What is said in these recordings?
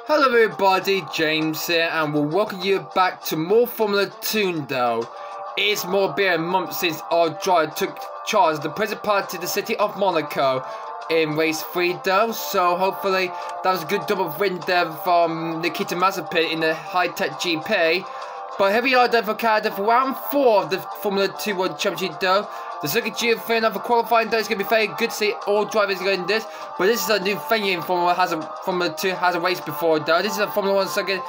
Hello everybody, James here, and we'll welcome you back to more Formula 2 though. It's more been a month since our driver took charge of the present party of the city of Monaco in race 3 though, so hopefully that was a good double win there from Nikita Mazepin in the high-tech GP. But here we are then for Canada for round 4 of the Formula 2 World Championship though. The circuit due for another qualifying though. It's going to be very good to see all drivers going this. But this is a new venue in Formula 2 has a race before though. This is a Formula 1 circuit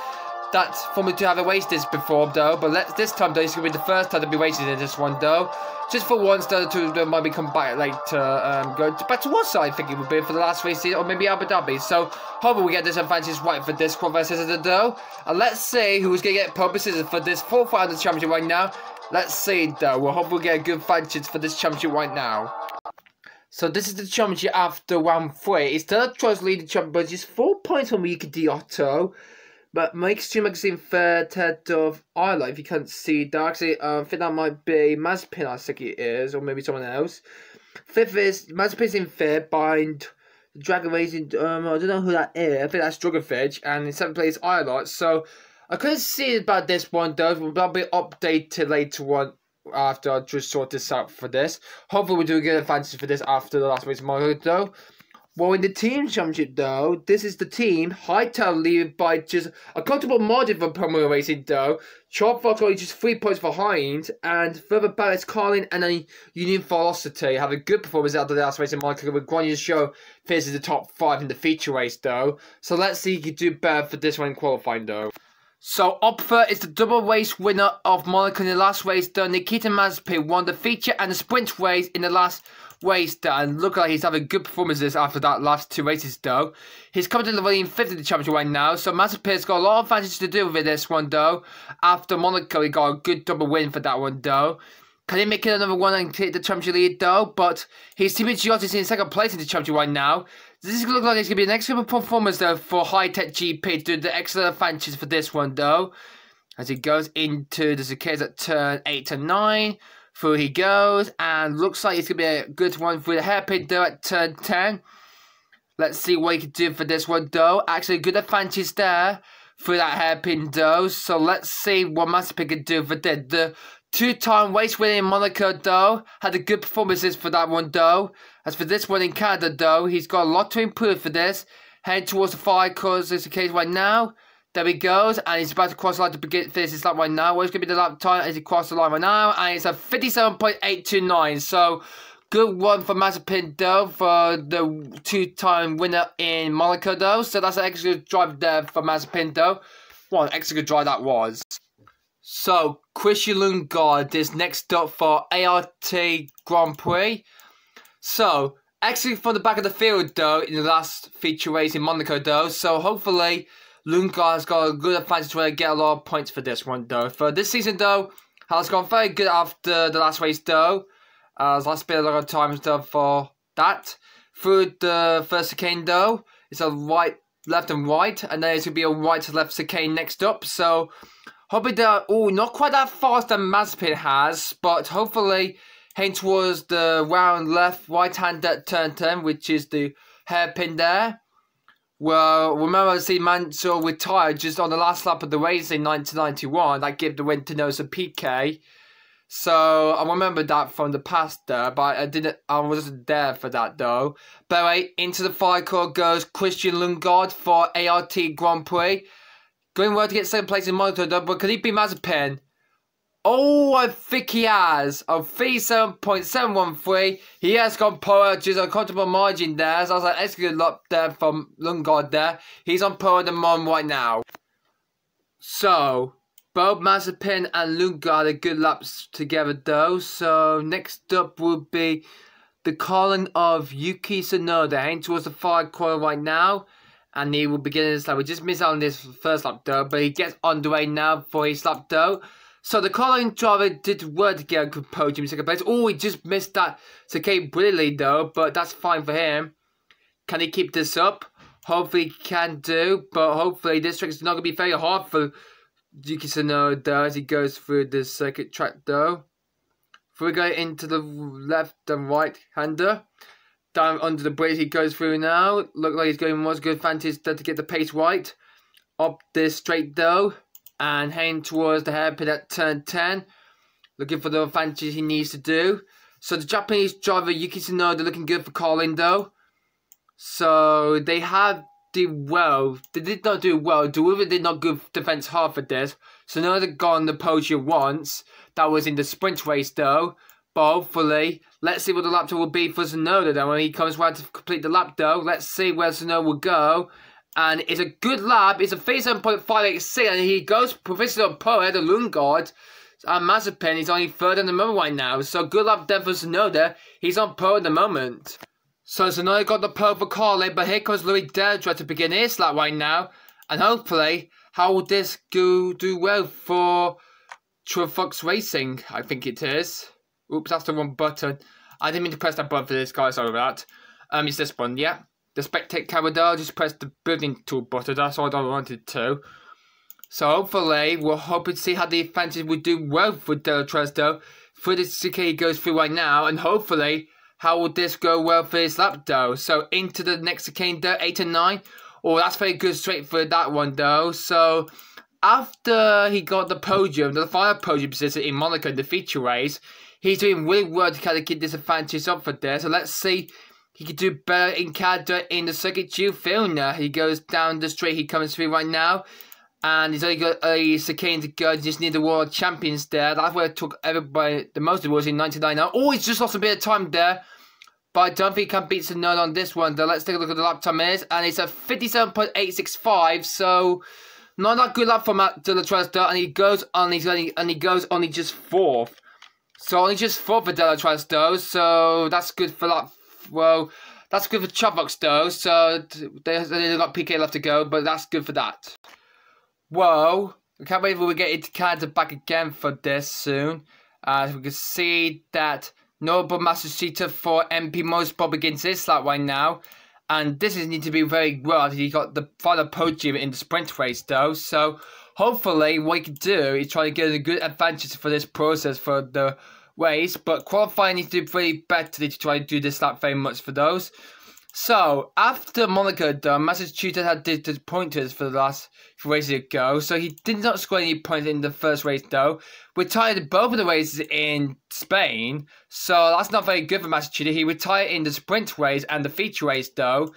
that Formula 2 have raced this before though. But this time though, it's going to be the first time to be racing in this one though. Just for once, the other two might be come back later, back to Warsaw, I think it would be for the last race, or maybe Abu Dhabi. So, hopefully we get this advantage right for this qualifier though. And let's see who's going to get pole position for this fourth round of the championship right now. Let's see though, we'll hopefully get a good advantage for this championship right now. So this is the championship after round 3. It's still a choice leading champion, but just 4 points from Yuki Otto. But my Extreme Magazine third head of Isla, if you can't see that. Actually, I think that might be Mazepin, I think it is, or maybe someone else. Fifth is Mazepin's in fifth behind Dragon Racing. I don't know who that is. I think that's Drogovic, and in seventh place Isla. So I couldn't see about this one though. Will be updated later on after I just sort this out for this. Hopefully, we'll do a good advantage for this after the last race of Monaco though. Well, in the team championship though, this is the team Hightail leading by just a comfortable margin for Premier Racing though. Charles Fox only just 3 points behind, and further back is Carlin and then Union Velocity have a good performance out of the last race in Monaco with Guanyu Show finishes the top 5 in the feature race though. So let's see if you can do better for this one in qualifying though. So up first is the double race winner of Monaco in the last race though. Nikita Mazepin won the feature and the sprint race in the last race though, and look like he's having good performances after that last 2 races though. He's coming to the running 5th in the championship right now, so Mazepin's got a lot of advantage to do with this one though. After Monaco, he got a good double win for that one though. Can he make it another one and take the championship lead though? But his teammate Giotto is in 2nd place in the championship right now. This looks like it's going to be an excellent performance though for high-tech GP to do the excellent advantage for this one though. As he goes into the cicadas at turn 8 and 9. Through he goes, and looks like it's going to be a good one through the hairpin though at turn 10. Let's see what he can do for this one though. Actually, good advantage there through that hairpin though. So let's see what Mazepin can do for this. The 2-time race winner in Monaco though had a good performances for that one though. As for this one in Canada though, he's got a lot to improve for this. Heading towards the 5 corners is the case right now. There he goes, and he's about to cross the line to finish his lap right now. What's going to be the lap time as he crosses the line right now? And it's a 57.829. So, good one for Mazepin though, for the 2-time winner in Monaco though. So, that's an extra good drive there for Mazepin though. What an extra good drive that was. So, Christian Lundgaard is next up for ART Grand Prix. So, actually from the back of the field though, in the last feature race in Monaco though. So, hopefully Lundgaard's got a good advantage to get a lot of points for this one though. For this season though, has gone very good after the last race though. Last bit a lot of times though for that. Through the first chicane though, it's a right, left and right, and then it's going to be a right to left chicane next up. So hopefully they're, not quite that fast that Mazepin has, but hopefully heading towards the round left, right hand at turn 10, which is the hairpin there. Well, remember, see, Mansell retired just on the last lap of the race in 1991. That gave the win to Nelson Piquet. So I remember that from the past there, but I wasn't there for that though. But anyway, into the 5 core goes Christian Lundgaard for ART Grand Prix. Going well to get 2nd place in Monaco though, but could he beat Mazepin? Oh, I think he has. On 37.713, he has gone pole, just a comfortable margin there. So I was like, that's a good lot there from Lundgaard there. He's on pole at the moment right now. So, both Mazepin and Lundgaard are good laps together though. So, next up will be the calling of Yuki Tsunoda, heading towards the 5 corner right now. And he will begin his lap. We just missed out on this first lap though, but he gets underway now for his lap though. So the Colin driver did work to get a good podium in 2nd place. Oh, he just missed that chicane brilliantly though, but that's fine for him. Can he keep this up? Hopefully he can do, but hopefully this track is not going to be very hard for Yuki Tsunoda as he goes through the circuit track though. Before we go into the left and right hander. Down under the bridge he goes through now. Look like he's going once good advantage there to get the pace right. up this straight though, and heading towards the hairpin at turn 10, looking for the advantage he needs to do. So the Japanese driver Yuki Tsunoda looking good for calling though. So they have did well. They did not do well. Deliver did not good defense hard for this. Tsunoda got on the podium once. That was in the sprint race though. But hopefully, let's see what the lap time will be for Tsunoda then when he comes round to complete the lap though. Let's see where Tsunoda will go. And it's a good lap. It's a 37.586 and he goes provisionally on pole ahead of Lundgaard. And Mazepin is only third in the moment right now. So good lap then for Tsunoda. He's on pole at the moment. So Tsunoda got the pole for Carly, but here comes Louis Derdra to begin his lap right now. And hopefully, how will this do well for Fox Racing? I think it is. Oops, that's the wrong button. I didn't mean to press that button for this, guys. Sorry about that. It's this one, yeah. The spectate camera though, just press the building tool button. That's all I wanted to. So hopefully, we're hoping to see how the advantage will do well for Delatres though. Through the chicane he goes through right now, and hopefully, how will this go well for his lap though? So into the next chicane though, 8 and 9. Oh, that's very good straight for that one though. So after he got the podium, the final podium position in Monaco in the feature race, he's doing really well to kind of keep this advantage up for there. So let's see. He could do better in Canada in the circuit Gilles Villeneuve. He goes down the straight he comes through right now. And he's only got a chicane to go. Just need the world champions there. That's where it took everybody the most. It was in 99. Oh, he's just lost a bit of time there. But I don't think he can beat Tsunoda on this one though. Let's take a look at the lap time is. And it's a 57.865. So not that good lap for Matt Delatres though. And he goes only just fourth. So only just fourth for Delatres though. So that's good for that. Well, that's good for Chavox though, so they got PK left to go, but that's good for that. Well, I can't wait till we get into Canada back again for this soon. As we can see that Noble Matsushita for MP Motorsport begins this lap right now. And this is need to be very well. He got the final podium in the sprint race though, so hopefully what he can do is try to get a good advantage for this process for the race, but qualifying needs to do pretty better to try to do this lap very much for those. So after Monaco done, Massachusetts had the pointers for the last few races ago, so he did not score any points in the first race though. Retired both of the races in Spain, so that's not very good for Massachusetts. He retired in the sprint race and the feature race though.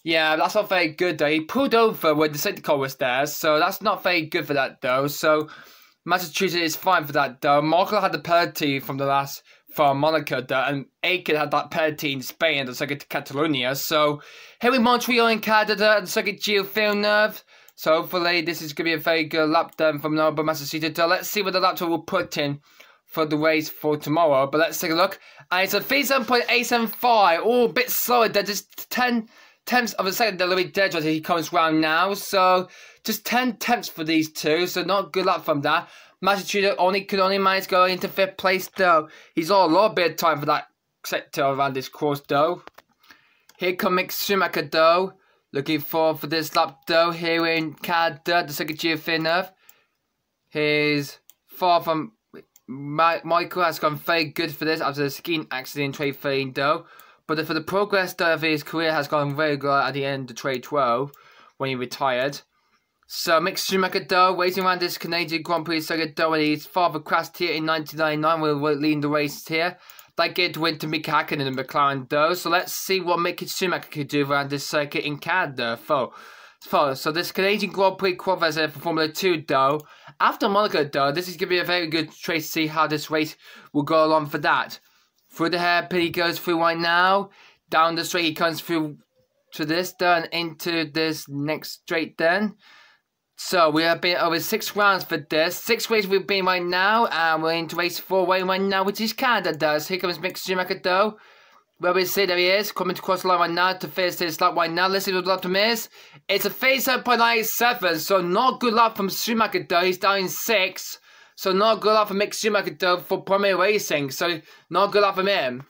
Yeah, that's not very good though. He pulled over when the safety car was there, so that's not very good for that though. So Massachusetts is fine for that though. Marco had the penalty from Monaco though, and Aiken had that penalty in Spain and the circuit to Catalonia. So here in Montreal in Canada and the circuit Gilles Villeneuve. So hopefully this is going to be a very good lap then from Noble Massachusetts. So let's see what the lap time will put in for the race for tomorrow. But let's take a look. And it's a 37.875. Oh, a bit slower there. Just 10 tenths of a second that Louis Derdra he comes round now. So just 10 tenths for these two. So not good luck from that. Massachusetts could only manage to go into 5th place though. He's all a lot bit of time for that sector around this course though. Here comes Mick Schumacher though. Looking forward for this lap though here in Canada, the second Gilles Villeneuve. He's far from Michael has gone very good for this after the skiing accident in 2013 though. But for the progress though of his career has gone very good at the end of 2012 when he retired. So Mick Schumacher though, waiting around this Canadian Grand Prix circuit though, when his father crashed here in 1999 while leading the race here. That gave the win to Mick Hakkinen in McLaren though. So let's see what Mick Schumacher could do around this circuit in Canada. So this Canadian Grand Prix qualifier for Formula 2 though. After Monaco though, this is going to be a very good race to see how this race will go along for that. Through the hairpin he goes through right now. Down the straight he comes through to this though, and into this next straight then. So we have been over 6 rounds for this. 6 races we've been right now, and we're into race 4 right now, which is Canada does. Here comes Mick Schumacher though. Where we see there he is, coming across the line right now to finish this lap right now. Let's see what the lap time is. It's a 37.97, so not good lap from Schumacher though. He's down in 6. So not good lap for Mick Schumacher though for Premier Racing. So not good lap from him.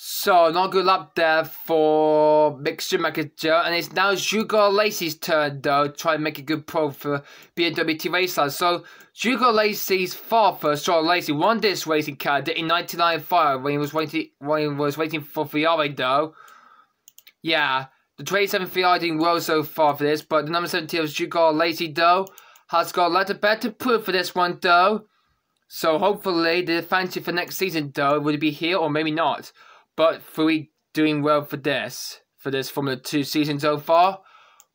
So, not good lap there for Mick Schumacher, and it's now Hugo Lacey's turn, though, to try and make a good pro for BMW Team Racers. So, Hugo Lacey's father, Charles Lacey, won this race in Canada in 1995 when he was waiting for Ferrari, though. Yeah, The 27th are doing well so far for this, but the number 17 of Jugar Lazy though has got a lot of better proof for this one though. So hopefully the fancy for next season though would be here or maybe not. But Prix doing well for this Formula 2 season so far.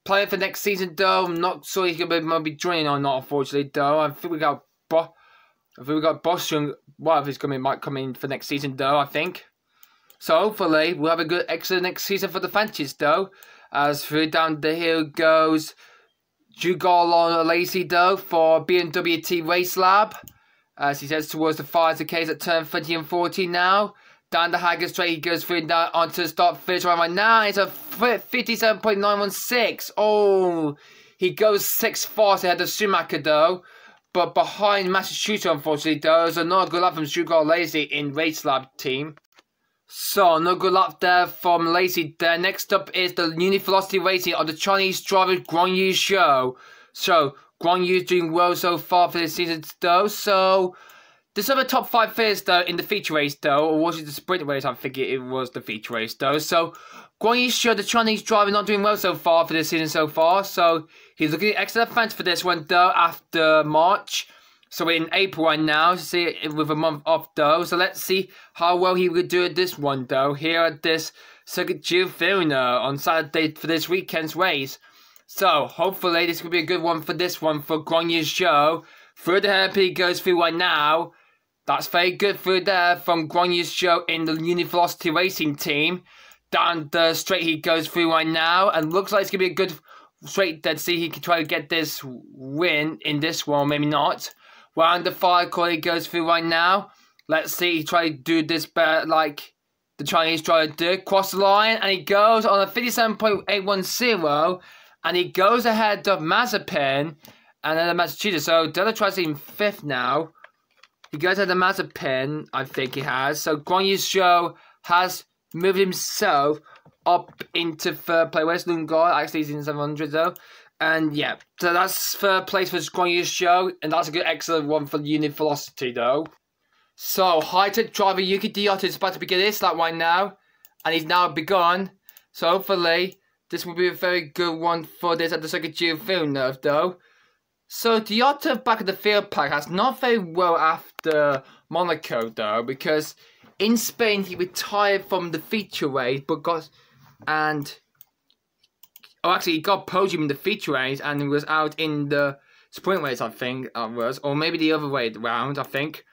Playing for next season though, I'm not sure he's gonna be joining or not. Unfortunately though, I think we got Bostrom. Well, if he's might come in for next season though, I think. So hopefully we'll have a good excellent next season for the Fancies though. As through down the hill goes Jugar Lacy though for BMW Team Race Lab. As he heads towards the fires case at turn 30 and 40 now. Down the Haggard Straight he goes through now onto the start finish right now. It's a 57.916. Oh, he goes 6 fast ahead of Schumacher though. But behind Massachusetts, unfortunately, though, there's another good lap from Jugar Lazy in Race Lab team. So, no good lap there from Lazy there. Next up is the Unit Velocity Racing of the Chinese driver Guan Yu Show. So, Guan Yu's doing well so far for this season, though. So, there's other top 5 fares, though, in the feature race, though. Or was it the sprint race? I think it was the feature race, though. So, Guan Yu Show, the Chinese driver, not doing well so far for this season so far. So, he's looking at excellent fancy for this one, though, after March. So, we're in April right now, see with a month off, though. So, let's see how well he would do at this one, though, here at this Circuit Filner on Saturday for this weekend's race. So, hopefully, this could be a good one for this one for Guan Yu Show. Through the hairpin he goes through right now. That's very good through there from Guan Yu Show in the Unit Velocity Racing team. Down the straight he goes through right now, and looks like it's going to be a good straight there to see he can try to get this win in this one, maybe not. Round the fire corner he goes through right now. Let's see, he try to do this better like the Chinese try to do. Cross the line, and he goes on a 57.810, and he goes ahead of Mazepin, and then the Massachusetts. So Della tries in 5th now. He goes ahead of Mazepin, I think he has. So Guan Yu Show has moved himself up into 3rd place. Where's Lungar? Actually, he's in 700 though. And yeah, so that's 3rd place for Guan Yu Show. And that's a good, excellent one for Unit Velocity though. So, high-tech driver Yuki Diotto is about to begin his lap right now. And he's now begun. So hopefully, this will be a very good one for this at the Circuit Field Nerve though. So, Diotto back at the field pack has not very well after Monaco though, because in Spain he retired from the feature race, but got he got podium in the feature race and he was out in the sprint race, I think it was, or maybe the other way around, I think.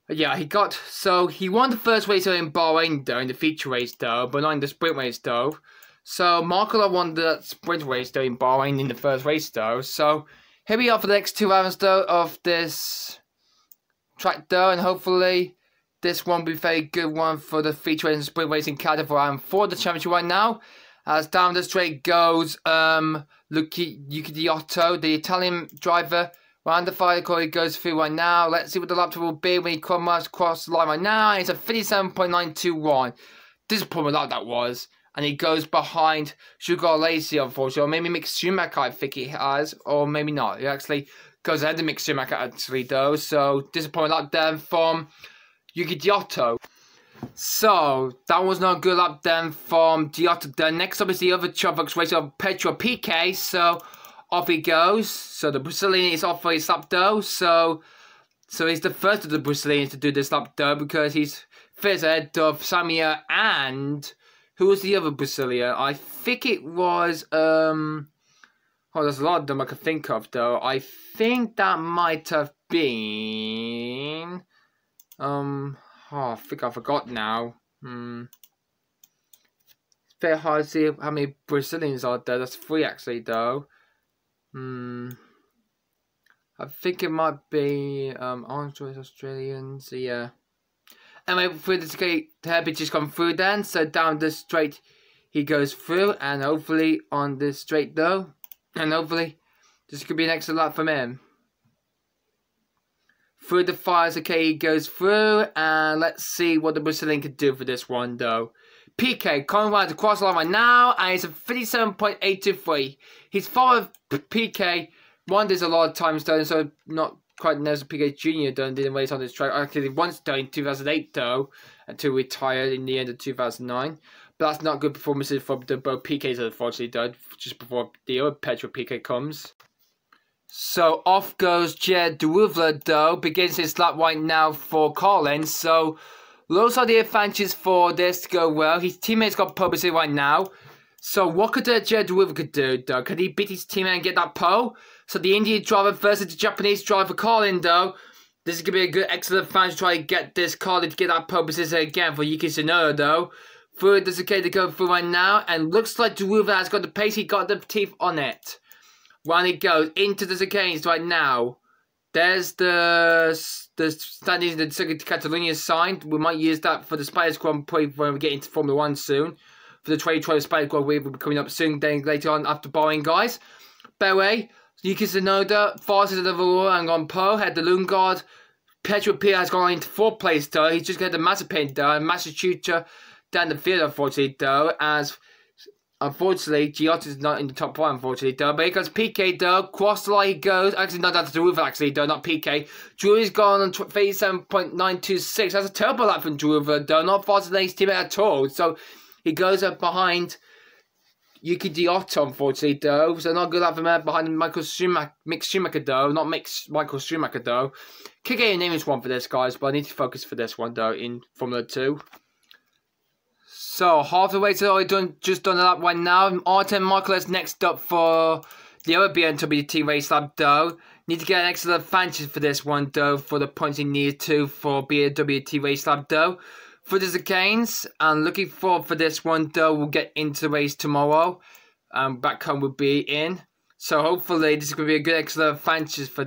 But yeah, he won the first race in Bahrain though, in the feature race though, but not in the sprint race though. So Marcola won the sprint race though in Bahrain in the first race though. So here we are for the next 2 rounds though of this track though, and hopefully this one will be a very good one for the feature race and sprint racing category for the championship right now. As down the straight goes Yuki Diotto, the Italian driver. Round the fire corner he goes through right now. Let's see what the lap time will be when he comes across the line right now. It's a 57.921. Disappointing lap that was. And he goes behind Jugar Lacy, unfortunately. Or maybe Mick Schumacher, I think he has. Or maybe not. He actually goes ahead of Mick Schumacher, actually, though. So, disappointing lap then from Yuki Diotto. So, that was not a good lap then from Diotto. Then next up is the other Chubbucks race of Petro PK. So, off he goes. So, the Brazilian is off for his lap, though. So he's the first of the Brazilians to do this lap, though, because he's first ahead of Samir and... Who was the other Brazilian? I think it was, oh, there's a lot of them I can think of, though. I think that might have been, oh, I think I forgot now. It's very hard to see how many Brazilians are there. That's 3, actually, though. I think it might be, Orange Choice Australians, yeah. Anyway, through the straight, the hairpin just come through then. So down the straight he goes through. And hopefully on this straight though. And hopefully this could be an excellent lap from him. Through the fires, okay, he goes through. And let's see what the Brazilian can do for this one though. PK coming right across the line right now. And it's a 57.823. He's followed PK. Won this a lot of times though. So not quite Nelson Piquet Jr. didn't race on this track. Actually, once done in 2008 though, until retired in the end of 2009. But that's not good performances from the both PKs, unfortunately, done just before the other petrol PK comes. So off goes Video.Guru, though, begins his lap right now for Colin. So looks like the advantages for this to go well. His teammates got pole position right now. So what could Video.Guru do, though? Could he beat his teammate and get that pole? So the Indian driver versus the Japanese driver Colin, though. This is going to be a good, excellent advantage to try to get this Colin to get that pole position again for Yuki Tsunoda, though. Through it, there's okay to go through right now. And looks like Guru has got the pace. He got the teeth on it. When he goes into the chicanes right now, there's the standing in the Circuit de Catalunya sign. We might use that for the Spiders Grand Prix when we get into Formula 1 soon. For the 2012 Spiders Grand Prix will be coming up soon, then later on after Bahrain, guys. By the way, Yuki Tsunoda, fastest of the overall and on pole, had the Lundgaard. Pedro P has gone into 4th place, though. He's just got the Mazepin, though, and Massachusetts down the field, unfortunately, though, as unfortunately, Giotto's not in the top 5, unfortunately, though. But here goes PK, though. Cross the line he goes. Actually, no, that's Drew, actually, though, not PK. Drew's gone on 37.926. That's a terrible lap from Drew, though. Not faster than his teammate at all. So he goes up behind Yuki Giotto, unfortunately, though. So not good lap from behind Mick Schumacher, though. Not Michael Schumacher, though. Could get a name one for this, guys, but I need to focus for this one, though, in Formula 2. So, half the way to just done the lap right now. Artem Marquez next up for the other BMW race lap, though. Need to get an excellent advantage for this one, though, for the points he needs to for BMW race lap, though. For the chicanes, and looking forward for this one, though. We'll get into the race tomorrow. Back home will be in. So, hopefully, this is going to be a good, excellent advantage for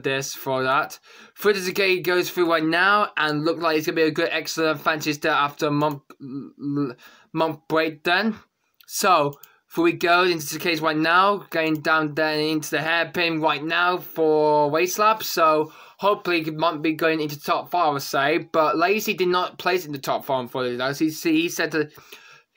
that. For the chicane, he goes through right now, and look like it's going to be a good, excellent advantage there after a month break then. So, before we go into the case right now, going down there into the hairpin right now for race lap. So, hopefully he might be going into top 5, I would say. But Lacey did not place in the top 5, unfortunately. He said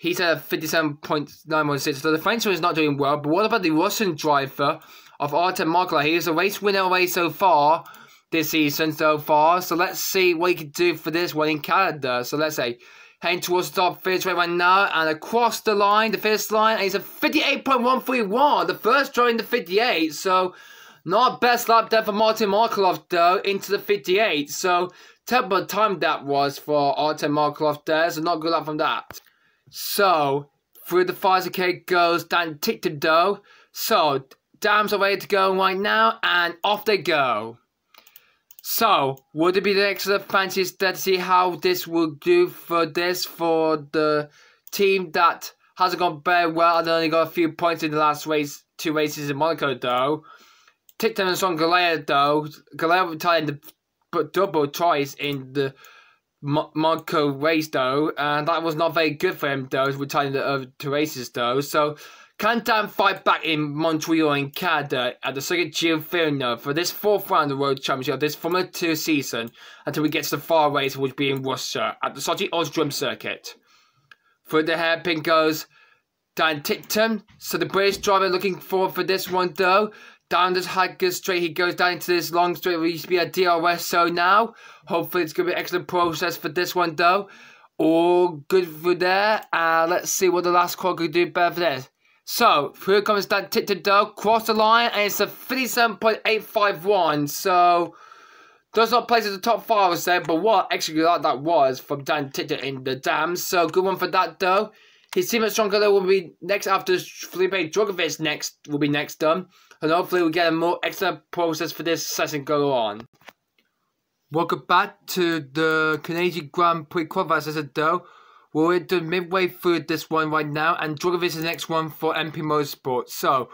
57.916. So the Frenchman is not doing well. But what about the Russian driver of Artem Marquez? He is a race winner away so far this season so far. So let's see what he can do for this one in Canada. So let's say heading towards the top finish right now, and across the line, the finish line, and he's a 58.131, the first try in the 58, so not best lap there for Martin Markelov, though, into the 58, so terrible time that was for Artem Markelov there, so not good lap from that. So, through the 5K goes Dan Tickton, though, so dams are ready to go right now, and off they go. So, would it be the next advantage there to see how this will do for the team that hasn't gone very well and only got a few points in the last 2 races in Monaco, though. Tickton and Son Galea, though. Galea retired the double twice in the Monaco race, though, and that was not very good for him, though, retiring the other 2 races, though. So, can Dan fight back in Montreal in Canada at the Circuit Gilles for this 4th round of the World Championship of this Formula 2 season until we get to the far race, which will be in Russia at the Sochi Osdrome circuit? Through the hairpin goes Dan Tickton. So the British driver looking forward for this one, though. Down this Haggard straight, he goes down into this long straight where he used to be a DRS, so now hopefully it's going to be an excellent process for this one, though. All good for there. Let's see what the last car could do better for this. So, here comes Dan Tickton, though, cross the line, and it's a 57.851, so does not place at the top 5, I would say, but what actually that was from Dan Tickton in the dams, so good one for that, though. His team at Stronger will be next after Felipe Drogovic will be next done, and hopefully we'll get a more excellent process for this session go on. Welcome back to the Canadian Grand Prix qualifier session, though. We're at the midway through this one right now, and Drogovic is the next one for MP Motorsport. So,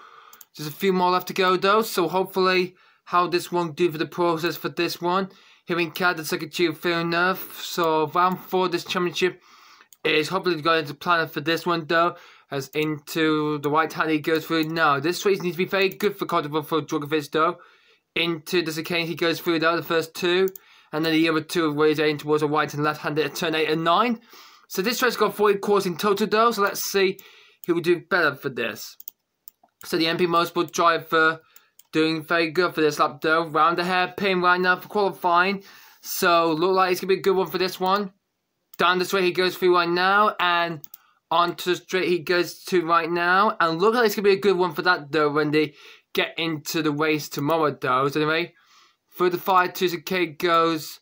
there's a few more left to go, though, so hopefully how this one do for the process for this one. Here in Canada, Circuit Gilles Villeneuve. So, round 4 this championship is hopefully going to plan for this one, though, as into the right hand he goes through now. This race needs to be very good for Drogovic, though. Into the chicane he goes through, though, the first 2, and then the other 2 where he's aiming towards the right and left hand at turn 8 and 9. So this race got 40 cores in total, though, so let's see who will do better for this. So the MP Motorsport driver doing very good for this lap, though. Round the hairpin right now for qualifying. So look like it's going to be a good one for this one. Down this way he goes through right now, and onto the straight he goes to right now. And look like it's going to be a good one for that though when they get into the race tomorrow though. So anyway, through the 5-2K goes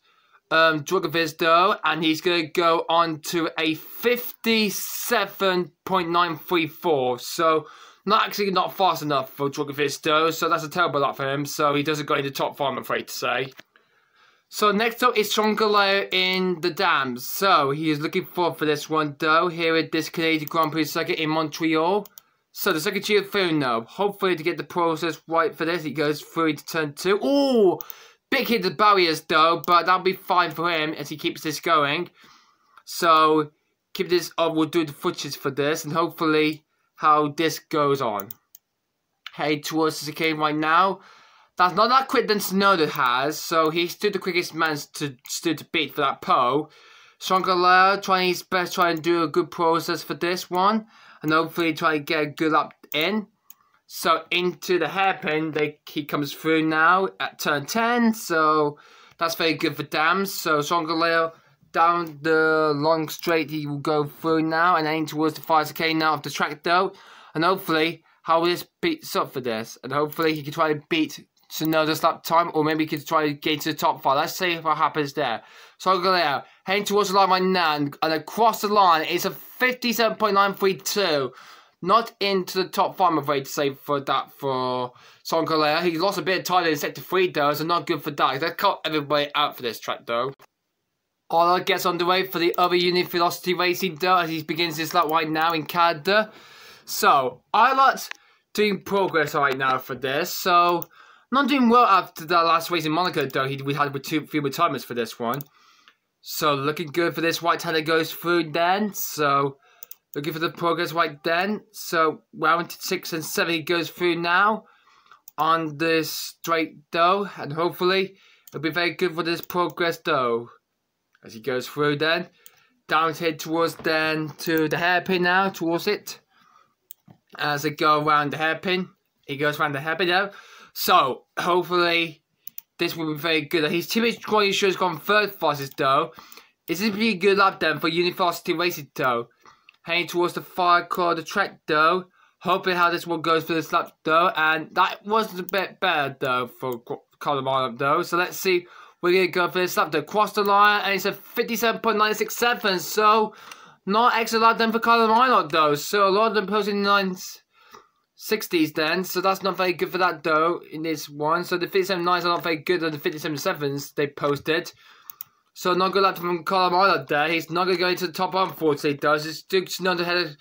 Drogovic though. And he's going to go on to a 57.934. So not fast enough for Drogovic though. So that's a terrible lot for him. So he doesn't go in the top 5, I'm afraid to say. So next up is Chongoleo in the Dams. So he is looking forward for this one though. Here at this Canadian Grand Prix circuit in Montreal. So the second year through now. Hopefully to get the process right for this. He goes through into turn 2. Ooh! Big hit the barriers though. But that'll be fine for him as he keeps this going. So keep this up. We'll do the footage for this. And hopefully how this goes on. Head towards the chicane right now. That's not that quick than Snowden has, so he's still the quickest man to beat for that pole. Chongoleo trying his best, trying to do a good process for this one, and hopefully try to get a good lap in. So into the hairpin, he comes through now at turn 10, so that's very good for Dams. So Chongoleo down the long straight, he will go through now, and aim towards the 5K now of the track though, and hopefully how this beats up for this, and hopefully he can try to beat Tsunoda's lap time, or maybe he could try to get to the top 5. Let's see what happens there. So I'll go there, heading towards the line right now, and across the line, it's a 57.932. Not into the top 5, I'm afraid to say, for that for Chongoleo. He lost a bit of time in sector 3 though, so not good for that. They cut everybody out for this track though. All gets underway for the other unit Velocity Racing though, as he begins his lap right now in Canada. So, Ilot's doing progress right now for this, so not doing well after that last race in Monaco though. We had with 2 retirements for this one. So looking good for this right-hander goes through then. So looking for the progress right then. So round 6 and 7 he goes through now on this straight though. And hopefully it'll be very good for this progress though. As he goes through then. Down head towards then to the hairpin now, towards it. As they go around the hairpin. He goes around the hairpin now. So, hopefully, this will be very good. His teammate quality sure has gone third fastest though. It's a pretty good lap then for Velocity Racing though. Heading towards the far corner of the track though. Hoping how this one goes for this lap though. And that was a bit better though for Colorado though. So let's see. We're going to go for this lap though. Cross the line and it's a 57.967. So, not extra lap then for Colorado though. So, a lot of them posting 960s then, so that's not very good for that though in this one. So the 57.9s are not very good than the 57.7s they posted. So not good lap from Colorado there. He's not going to go into the top unfortunately though. He's still not ahead of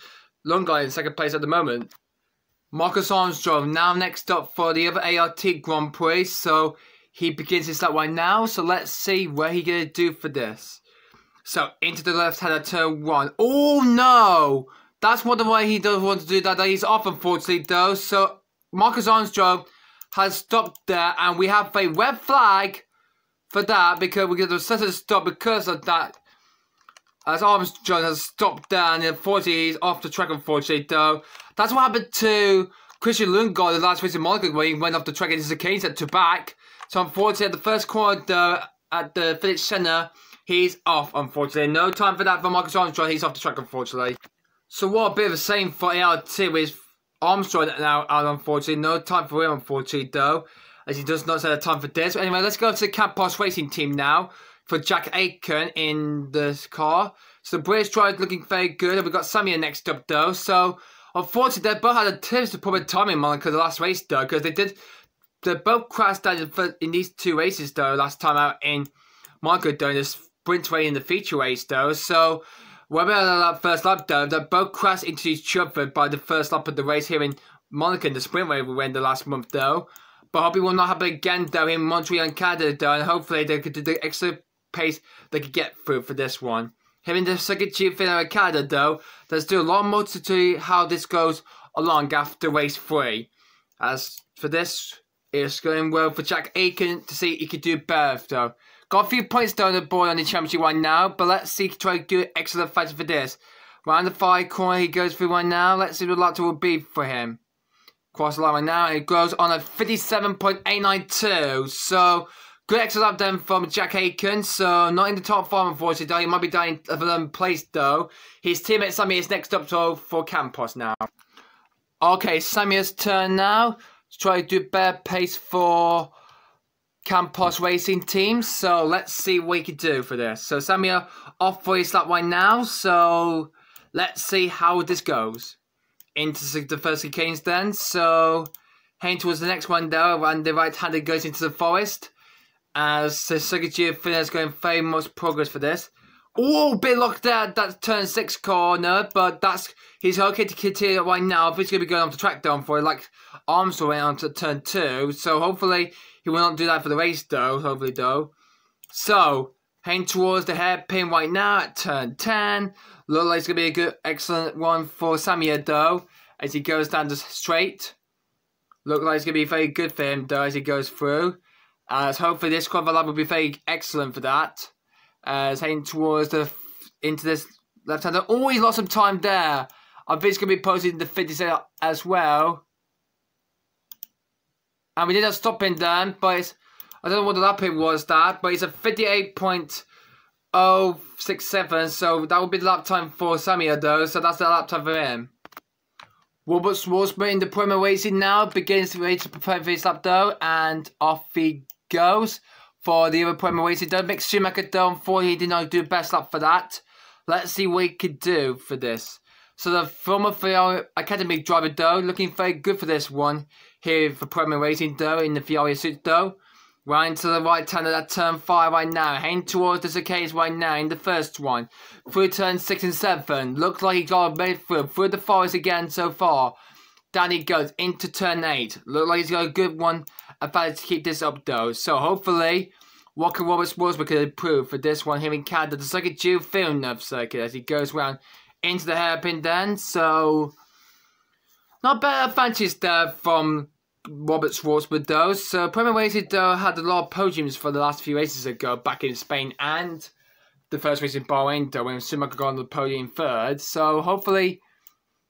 long guy in second place at the moment. Marcus Armstrong now next up for the other ART Grand Prix. So he begins his lap right now. So let's see what he's going to do for this. So into the left hand at turn 1. Oh no! That's what the way he does want to do that. He's off, unfortunately, though. So, Marcus Armstrong has stopped there. And we have a red flag for that. Because we get the set to stop because of that. As Armstrong has stopped there. And unfortunately, he's off the track, unfortunately, though. That's what happened to Christian Lundgaard the last race in Monaco, where he went off the track and his chicane set to back. So, unfortunately, at the first corner, though, at the finish center, he's off, unfortunately. No time for that for Marcus Armstrong. He's off the track, unfortunately. So what a bit of a shame for ART with Armstrong now out, unfortunately. No time for him, unfortunately, though, as he does not set a time for this. But anyway, let's go to the Campos Racing team now for Jack Aiken in this car. So the British driver looking very good. And we've got Samir next up, though. So, unfortunately, they both had a tips to put a time in Monaco the last race, though, because they both crashed down in these 2 races, though, last time out in Monaco, though, in the sprint race and the feature race, though. So, whether that first lap though, they both crashed into each other by the first lap of the race here in Monaco in the sprint race we went the last month though. But I hope it will not happen again though in Montreal and Canada though, and hopefully they could do the extra pace they could get through for this one. Here in the second chief in Canada though, there's still a lot more to see how this goes along after race 3. As for this, it's going well for Jack Aiken to see he could do better though. Got a few points down the board on the championship right now, but let's see try to do excellent fighting for this. Round the 5 corner he goes through right now. Let's see what the lap will be for him. Cross the line right now, and it goes on at 57.892. So Good extra lap then from Jack Aiken, so not in the top 5 unfortunately though, he might be down in 11th place though. His teammate Sammy is next up though for Campos now. Okay, Sammy's turn now to try to do better pace for Campos Racing Team, so let's see what he can do for this. So Sammy off for his lap right now, so let's see how this goes. Into the first chicanes then, so heading towards the next one though, and the right-hander goes into the forest. As the second gear is going very much progress for this. Oh, bit locked there, that's turn 6 corner, but he's okay to continue right now. If he's going to be going off the track down for it, like Armstrong went on to turn 2, so hopefully he will not do that for the race though, hopefully though. So, heading towards the hairpin right now at turn 10. Looks like it's going to be a good, excellent one for Samir though, as he goes down the straight. Looks like it's going to be very good for him though, as he goes through. As hopefully this qualifier lap will be very excellent for that. As heading towards into this left-hander. Oh, he's lost some time there. I think it's going to be posted in the 50 as well. And we did not stop in then, but it's, I don't know what the lap it was that, but it's a 58.067, so that would be the lap time for Samir though, so that's the lap time for him. Robert Schwarzman in the Premier Racing now begins to prepare for his lap though, and off he goes for the other Premier Racing though. Mick Schumacher though, unfortunately he did not do the best lap for that. Let's see what he could do for this. So the former Ferrari Academy driver though, looking very good for this one here for Premier Racing though, in the Ferrari suit though. Right into the right hand of that turn 5 right now, heading towards the cicadas right now in the first one. Through turn 6 and 7, looks like he got made through the forest again so far. Down he goes into turn 8, looks like he's got a good one about to keep this up though. So hopefully, Walker Roberts Wolfsburg can improve for this one here in Canada, the second Jules Villeneuve circuit as he goes round into the hairpin then. So, not bad advantage there from Robert Schwarzman though. So Premier Racing though had a lot of podiums for the last few races ago back in Spain and the first race in Bahrain though when Schumacher got on the podium 3rd. So hopefully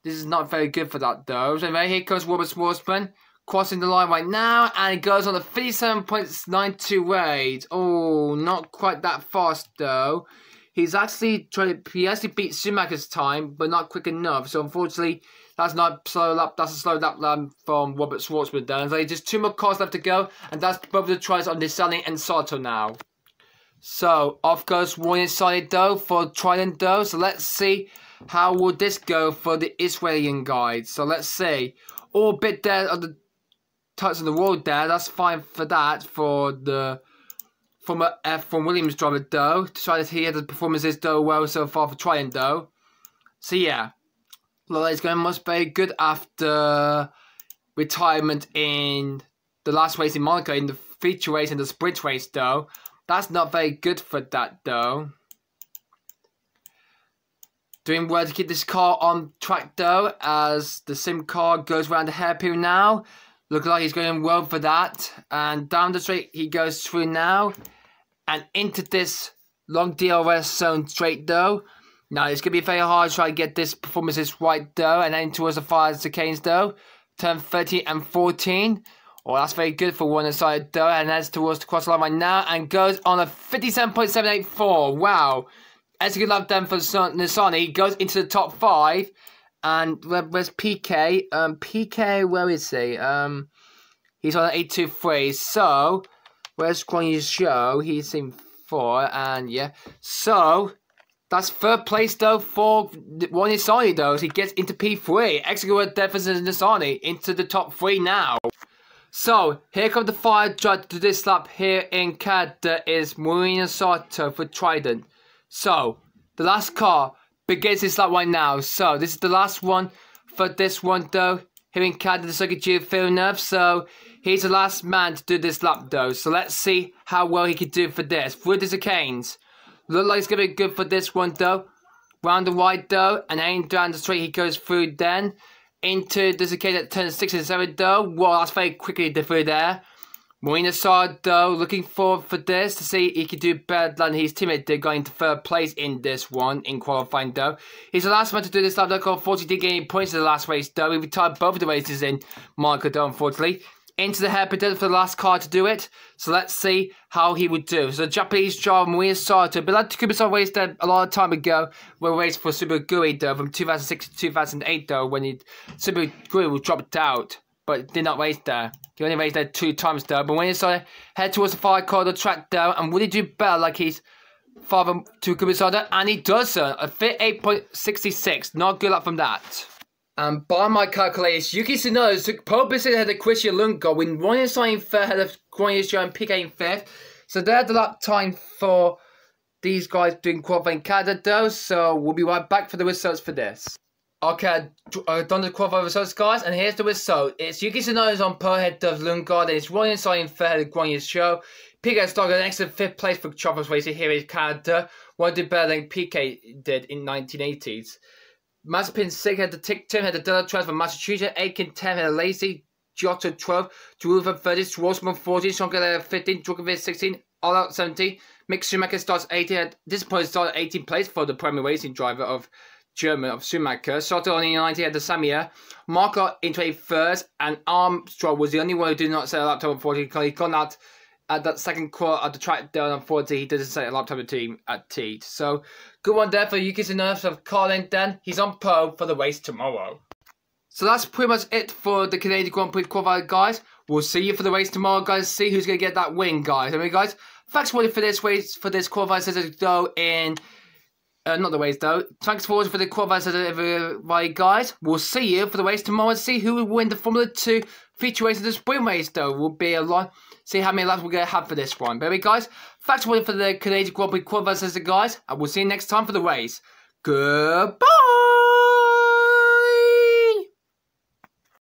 this is not very good for that though. So right here comes Robert Schwarzman crossing the line right now, and it goes on a 57.92 rate. Oh, not quite that fast though. He actually beat Schumacher's time, but not quick enough. So unfortunately, that's not a slow lap. That's a slow lap from Robert Schwarzman. Then so just 2 more cars left to go, and that's both the tries on Nissan and Sato now. So off goes one inside though for Trident though. So let's see how will this go for the Israeli guide. So let's see. Oh, a bit there on the touch on the road there. That's fine for that for the. From Williams driver though, to try to hear the performances though well so far for Trident though. So yeah, Lola is going must be good after retirement in the last race in Monaco, in the feature race and the sprint race though. That's not very good for that though. Doing well to keep this car on track though, as the sim car goes around the hairpin now. Looks like he's going well for that, and down the straight he goes through now. And into this long DRS zone straight though. Now it's going to be very hard to try to get this performances right though. And then towards the fire chicanes though. Turn 13 and 14. Oh, that's very good for one side though. And heads towards the cross line right now. And goes on a 57.784. Wow. That's a good lap then for Nissan. He goes into the top 5. And where's PK? PK, where is he? He's on 823. So, where's Guanyi's show? He's in 4, and yeah. So, that's 3rd place though for Nisani though. So he gets into P3. Excellent deficit in Nisani into the top 3 now. So, here comes the fire judge to this lap here in Canada is Marina Sato for Trident. So, the last car begins his lap right now. So, this is the last one for this one though. Here in Canada, the second Jules Villeneuve. So, he's the last man to do this lap though. So, let's see how well he can do for this. Through the chicanes. Looks like it's going to be good for this one though. Round the right though. And then down the straight he goes through then. Into the chicane at turn 6 and 7 though. Well, that's very quickly through there. Marina Sato though, looking forward for this to see he can do better than his teammate did, going to 3rd place in this one in qualifying though. He's the last one to do this lap though. Unfortunately, didn't get any points in the last race though. He retired both of the races in Monaco though, unfortunately. into the hairpin for the last car to do it. So let's see how he would do. So the Japanese driver Maria Sato, but like Takuma raced there a lot of time ago, when raced for Super-Guru though, from 2006 to 2008 though, when Super-Guru was dropped out, but did not race there. He only raced there 2 times though, but when he started head towards the far corner track though, and would he do better like his father Takuma Sato? And he does so, a fit 8.66, not good luck from that. And by my calculations, Yuki Tsunoda took pole position ahead of Christian Lundgaard, with Ryan Sainz in third ahead of Guan Yu Zhou and Piquet in fifth. So they're the lap time for these guys doing qualifying Canada though, so we'll be right back for the results for this. Okay, I've done the qualifying results guys, and here's the result. It's Yuki Tsunoda's on pole ahead of Lundgaard, and it's Ryan Sainz in third ahead of Guan Yu Zhou. Piquet started an excellent 5th place for Choppers racing here in Canada, one did better than Piquet did in 1980s. Mazepin 6 had the Tim had the Della 12 from Massachusetts, Aiken 10 had a Lacey, Giotto 12, Giroud 30, Schwarzman 14, Schonker 15, Djokovic 16, all out 17. Mick Schumacher starts 18, at this point started 18th place for the Premier Racing driver of German of Schumacher. Soto on in 19 had the Samia, Marco in 23rd, and Armstrong was the only one who did not set a lap time unfortunately. He got out at that second quarter at the track down on 40, he doesn't set a lap time team at T. So good one there for Yuki Tsunoda of Colin. Then he's on pole for the race tomorrow. So that's pretty much it for the Canadian Grand Prix qualifier, guys. We'll see you for the race tomorrow, guys. See who's going to get that win, guys. Anyway, guys, thanks for watching for this race, for this qualifier session though in... not the race though. Thanks for watching for the qualifier session, guys. We'll see you for the race tomorrow and see who will win the Formula 2 feature race of the sprint race though. Will be a lot. See how many laps we're going to have for this one. But anyway, guys, thanks for watching for the Canadian Grand Prix qualifier session, guys. And we'll see you next time for the race. Goodbye!